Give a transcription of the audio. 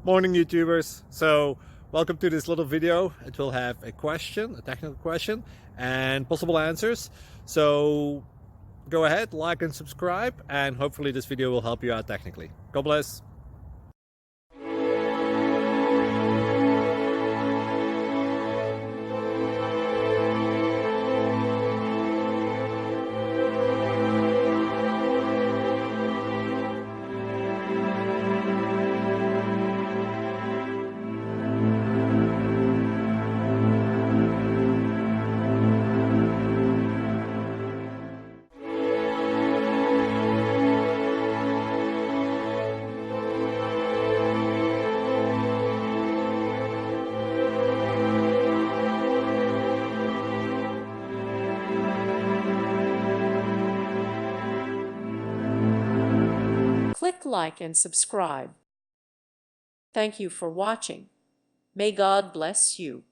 Morning, YouTubers. So welcome to this little video. It will have a question, a technical question, and possible answers. So go ahead, like and subscribe, and hopefully this video will help you out technically. God bless. Click like and subscribe. Thank you for watching. May God bless you.